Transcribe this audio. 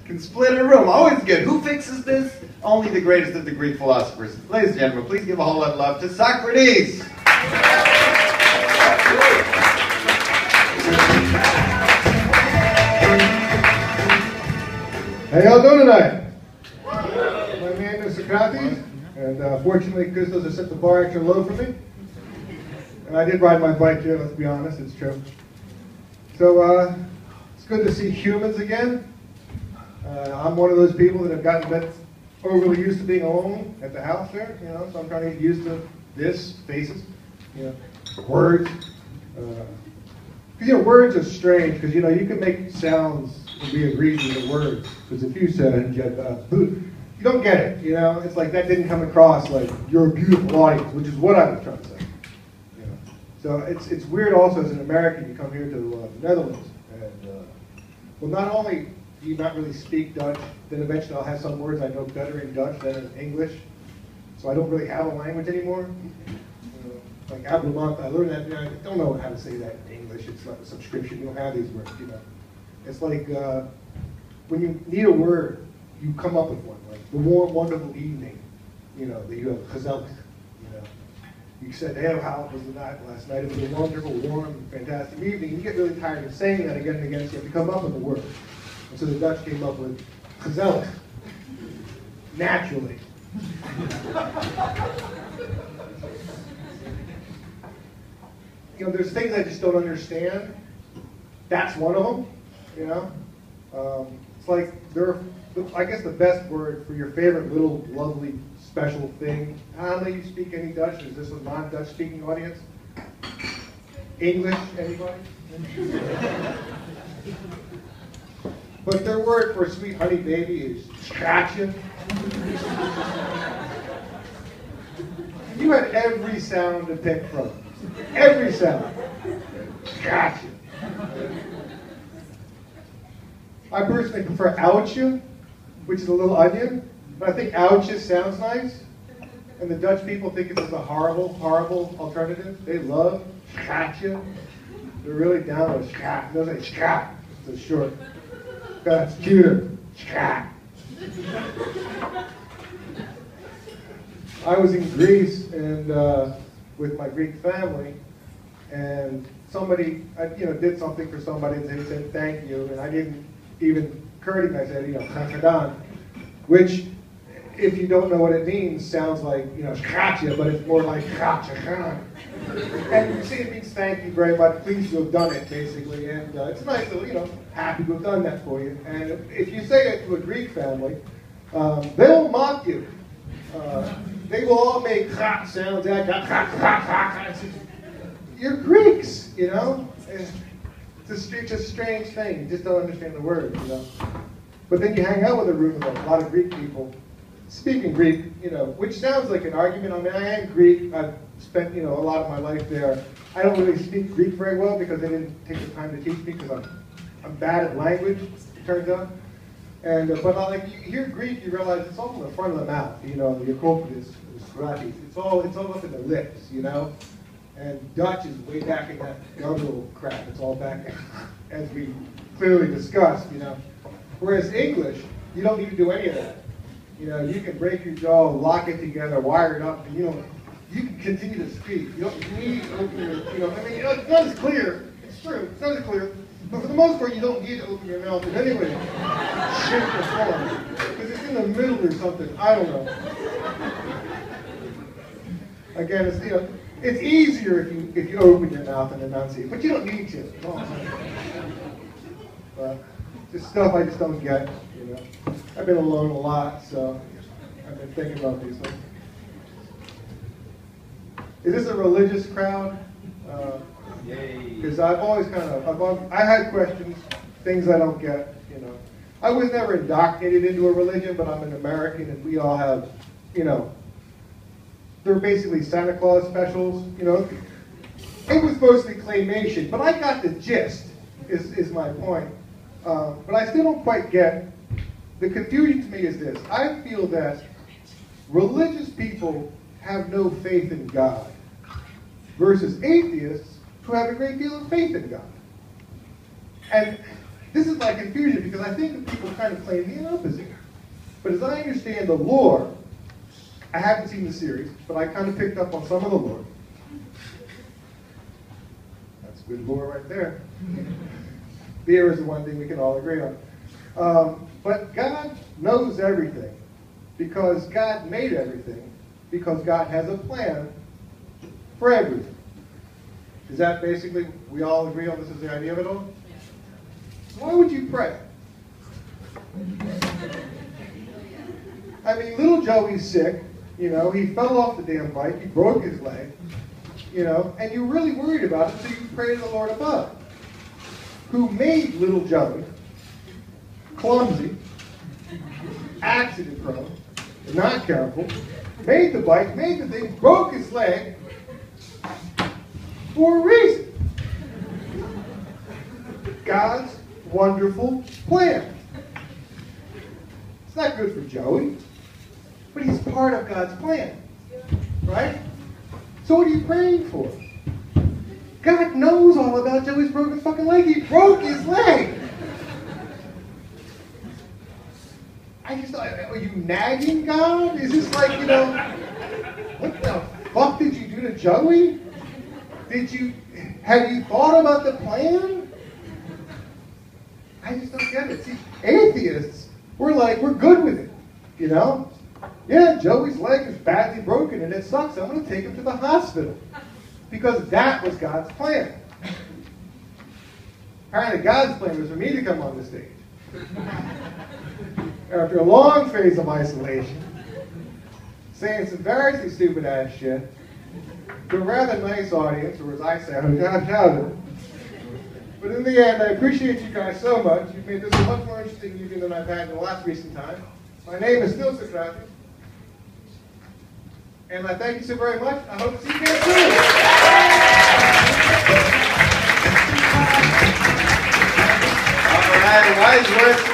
Can split a room. Always good. Who fixes this? Only the greatest of the Greek philosophers. Ladies and gentlemen, please give a whole lot of love to Socrates. How y'all doing tonight? My name is Socrates, and fortunately Christos has set the bar extra low for me. And I did ride my bike here, let's be honest, it's true. So it's good to see humans again. I'm one of those people that have gotten a bit overly used to being alone at the house there, you know, so I'm trying to get used to this, faces, you know, words. Because, you know, words are strange, because, you know, you can make sounds and be agreed with the words. Because if you said, you don't get it, you know? It's like that didn't come across like, you're a beautiful audience, which is what I was trying to say. You know? So it's weird also as an American, you come here to the Netherlands, and, well, not only do you not really speak Dutch, then eventually I'll have some words I know better in Dutch than in English. So I don't really have a language anymore. Like ablemont, I learned that, you know, I don't know how to say that in English. It's like a subscription, you don't have these words, you know. It's like when you need a word, you come up with one. Like the warm, wonderful evening, you know, that you have gezellig, you know. You said, hey, how was the night last night? It was a wonderful, warm, fantastic evening. You get really tired of saying that again and again, so you have to come up with a word. And so the Dutch came up with gezellig, naturally. You know, there's things I just don't understand. That's one of them, you know. It's like, I guess the best word for your favorite little lovely special thing. I don't know if you speak any Dutch. Is this a non-Dutch speaking audience? English, anybody? But their word for sweet honey baby is scratching. You had every sound to pick from. Every sound. Scratching. I personally prefer ouchie, which is a little onion, but I think ouchie sounds nice. And the Dutch people think it's a horrible, horrible alternative. They love scratching. They're really down with scratch. They'll say scratch. It's short. That's cuter. Scratch. I was in Greece and with my Greek family, and somebody, you know, did something for somebody, and they said thank you, and I didn't even courteous. I said, you know, chachadon, which, if you don't know what it means, sounds like, you know, shkacha, but it's more like chachachan. And you see, it means thank you very much, pleased to have done it, basically, and it's nice to, you know, happy to have done that for you. And if you say it to a Greek family, they'll mock you. They will all make ha sounds. You're Greeks, you know. It's a strange thing. You just don't understand the words, you know. But then you hang out with a room with a lot of Greek people speaking Greek, you know, which sounds like an argument. I mean, I am Greek. I've spent, you know, a lot of my life there. I don't really speak Greek very well because they didn't take the time to teach me because I'm bad at language, it turns out. And but like you hear Greek, you realize it's all in the front of the mouth. You know, the Acropolis, the Socrates. It's all up in the lips. You know, and Dutch is way back in that guttural crap. It's all back, as we clearly discussed. You know, whereas English, you don't need to do any of that. You know, you can break your jaw, lock it together, wire it up, and you can continue to speak. You don't need to open your, you know, I mean, it's not as clear. It's true. It's not as clear. But for the most part, you don't need to open your mouth in any way, shape, or form. Because it's in the middle or something. I don't know. Again, it's, you know, it's easier if you open your mouth and enunciate, but you don't need to. But just stuff I just don't get. You know, I've been alone a lot, so I've been thinking about these things. Is this a religious crowd? Because I've always I had questions, things I don't get, you know. I was never indoctrinated into a religion, but I'm an American and we all have, you know, they're basically Santa Claus specials, you know. It was mostly claymation, but I got the gist, is my point. But I still don't quite get, the confusion to me is this. I feel that religious people have no faith in God versus atheists who have a great deal of faith in God. And this is my confusion because I think that people kind of claim the opposite. But as I understand the lore, I haven't seen the series, but I kind of picked up on some of the lore. That's good lore right there. Beer is the one thing we can all agree on. But God knows everything because God made everything, because God has a plan for everything. Is that basically, we all agree on this is the idea of it all? Why would you pray? I mean, little Joey's sick, you know, he fell off the damn bike, he broke his leg, you know, and you're really worried about it, so you pray to the Lord above, who made little Joey clumsy, accident prone, not careful, made the bike, made the thing, broke his leg for a reason. God's wonderful plan. It's not good for Joey, but he's part of God's plan, right? So what are you praying for? God knows all about Joey's broken fucking leg. He broke his leg. I just thought, are you nagging God? Is this like, you know, what the fuck did you do to Joey? Have you thought about the plan? I just don't get it. See, atheists, we're good with it, you know? Yeah, Joey's leg is badly broken and it sucks. I'm going to take him to the hospital. Because that was God's plan. Apparently God's plan was for me to come on the stage. After a long phase of isolation, saying some embarrassing stupid ass shit to a rather nice audience, or as I say, I'm shouted. But in the end, I appreciate you guys so much. You've made this a much more interesting evening than I've had in the last recent time. My name is still Socrates. And I thank you so very much. I hope to see you guys soon. All right, wise words